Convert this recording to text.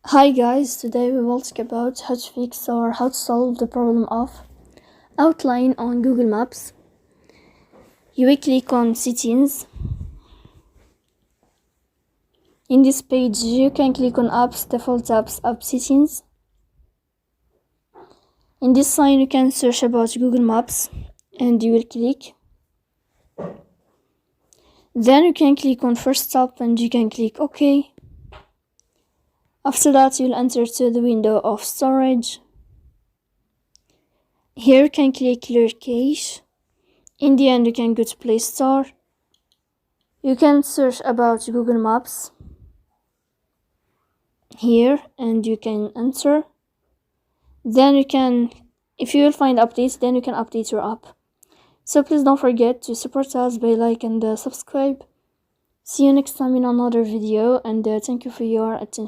Hi guys, today we will talk about how to fix or how to solve the problem of outline on Google Maps. You will click on settings. In this page you can click on apps, default apps, app settings. In this sign you can search about Google Maps and you will click. Then you can click on first stop and you can click OK. After that you'll enter to the window of storage. Here you can click clear cache. In the end you can go to Play Store. You can search about Google Maps here and you can enter. Then you can, if you will find updates, then you can update your app. So please don't forget to support us by like and subscribe. See you next time in another video, and thank you for your attention.